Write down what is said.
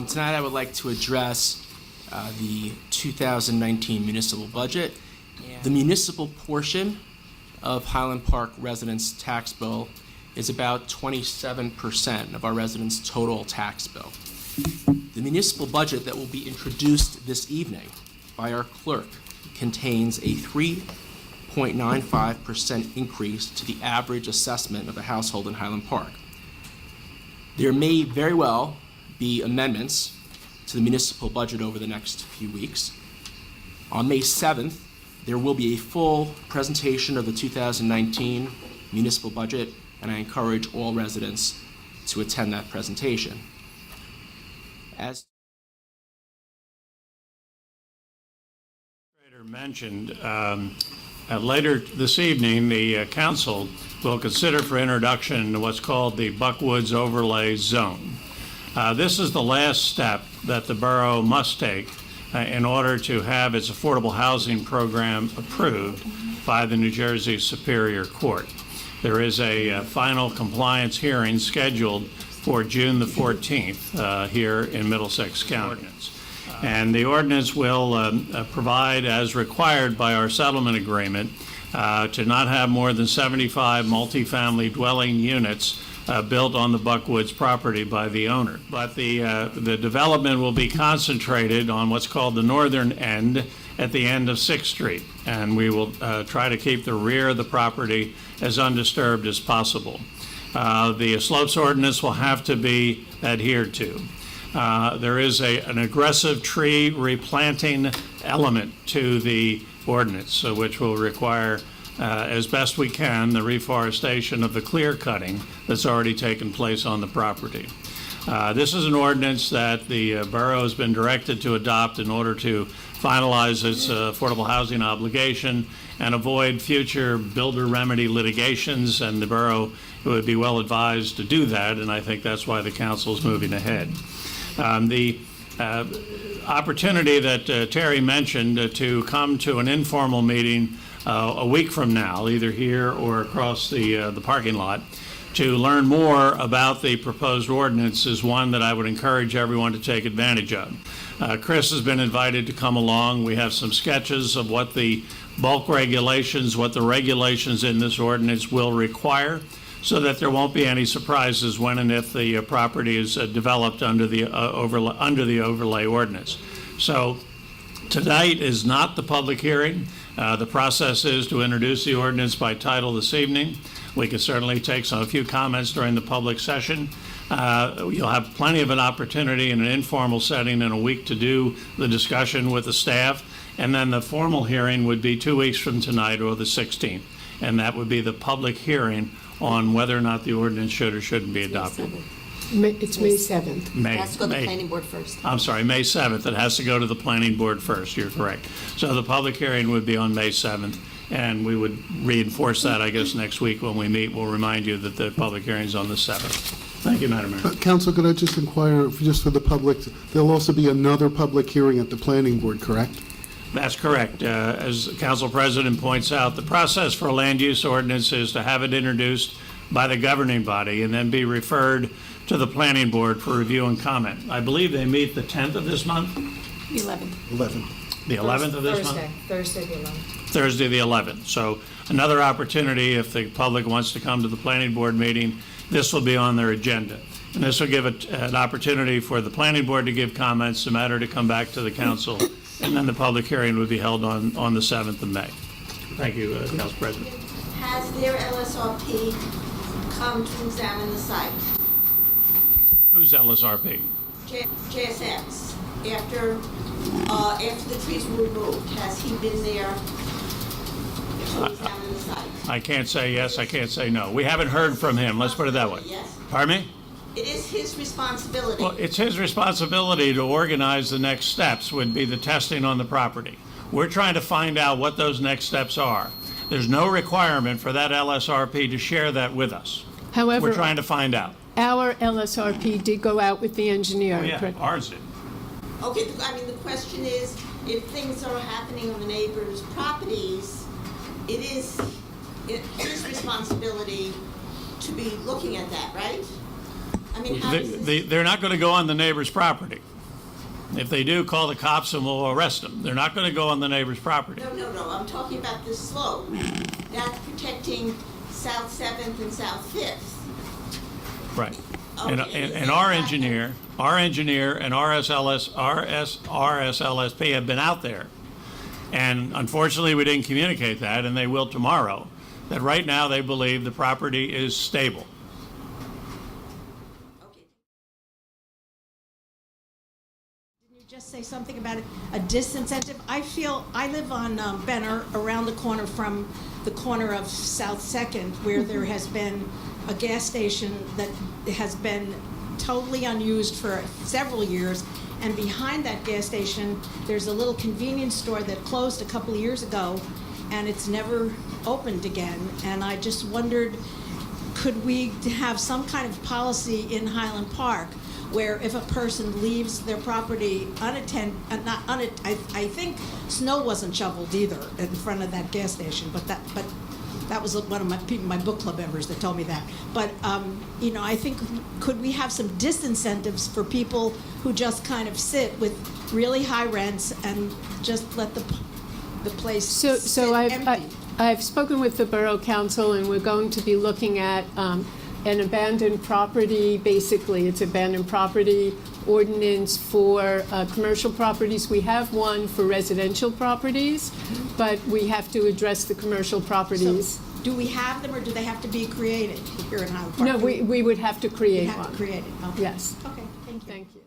Tonight I would like to address the 2019 municipal budget. The municipal portion of Highland Park residents' tax bill is about 27% of our residents' total tax bill. The municipal budget that will be introduced this evening by our clerk contains a 3.95% increase to the average assessment of a household in Highland Park. There may very well be amendments to the municipal budget over the next few weeks. On May 7th, there will be a full presentation of the 2019 municipal budget, and I encourage all residents to attend that presentation. As mentioned, later this evening, the council will consider for introduction what's called the Buckwoods Overlay Zone. This is the last step that the borough must take in order to have its affordable housing program approved by the New Jersey Superior Court. There is a final compliance hearing scheduled for June the 14th here in Middlesex County. And the ordinance will provide, as required by our settlement agreement, to not have more than 75 multifamily dwelling units built on the Buckwoods property by the owner. But the development will be concentrated on what's called the northern end at the end of 6th Street. And we will try to keep the rear of the property as undisturbed as possible. The slopes ordinance will have to be adhered to. There is an aggressive tree replanting element to the ordinance, which will require, as best we can, the reforestation of the clear cutting that's already taken place on the property. This is an ordinance that the borough has been directed to adopt in order to finalize its affordable housing obligation and avoid future builder remedy litigations, and the borough would be well advised to do that, and I think that's why the council is moving ahead. The opportunity that Terry mentioned to come to an informal meeting a week from now, either here or across the parking lot, to learn more about the proposed ordinance is one that I would encourage everyone to take advantage of. Chris has been invited to come along. We have some sketches of what the bulk regulations, what the regulations in this ordinance will require, so that there won't be any surprises when and if the property is developed under the overlay ordinance. So tonight is not the public hearing. The process is to introduce the ordinance by title this evening. We can certainly take a few comments during the public session. You'll have plenty of an opportunity in an informal setting in a week to do the discussion with the staff, and then the formal hearing would be 2 weeks from tonight, or the 16th, and that would be the public hearing on whether or not the ordinance should or shouldn't be adopted. It's May 7th. It has to go to the planning board first. I'm sorry, May 7th. It has to go to the planning board first. You're correct. So the public hearing would be on May 7th, and we would reinforce that, I guess, next week when we meet. We'll remind you that the public hearing is on the 7th. Thank you, Madam Mayor. Council, could I just inquire, just for the public, there'll also be another public hearing at the planning board, correct? That's correct. As the council president points out, the process for a land use ordinance is to have it introduced by the governing body and then be referred to the planning board for review and comment. I believe they meet the 10th of this month? The 11th. 11. The 11th of this month? Thursday the 11th. Thursday the 11th. So another opportunity, if the public wants to come to the planning board meeting, this will be on their agenda. And this will give an opportunity for the planning board to give comments, the matter to come back to the council, and then the public hearing would be held on the 7th of May. Thank you, Council President. Has their LSRP come to examine the site? Who's LSRP? JSX. After the trees were removed, has he been there to examine the site? I can't say yes, I can't say no. We haven't heard from him, let's put it that way. Yes. Pardon me? It is his responsibility. Well, it's his responsibility to organize the next steps, would be the testing on the property. We're trying to find out what those next steps are. There's no requirement for that LSRP to share that with us. However, We're trying to find out. our LSRP did go out with the engineer. Oh, yeah, ours did. Okay, I mean, the question is, if things are happening on the neighbors' properties, it is his responsibility to be looking at that, right? I mean, how does this... They're not going to go on the neighbor's property. If they do, call the cops and we'll arrest them. They're not going to go on the neighbor's property. No, I'm talking about the slope. That's protecting South 7th and South 5th. Right. Okay, And our engineer and RSLSP have been out there. And unfortunately, we didn't communicate that, and they will tomorrow, that right now they believe the property is stable. Okay. Didn't you just say something about a disincentive? I live on Benner, around the corner from the corner of South 2nd, where there has been a gas station that has been totally unused for several years. And behind that gas station, there's a little convenience store that closed a couple of years ago, and it's never opened again. And I just wondered, could we have some kind of policy in Highland Park where if a person leaves their property I think snow wasn't shoveled either in front of that gas station, but that was one of my book club members that told me that. But, I think, could we have some disincentives for people who just kind of sit with really high rents and just let the place sit So empty? I've spoken with the Borough Council, and we're going to be looking at an abandoned property, basically, it's abandoned property ordinance for commercial properties. We have one for residential properties, but we have to address the commercial properties. So, do we have them, or do they have to be created here in Highland Park? No, we would have to create We have one. to create it. Okay. Yes. Okay, thank you. Thank you.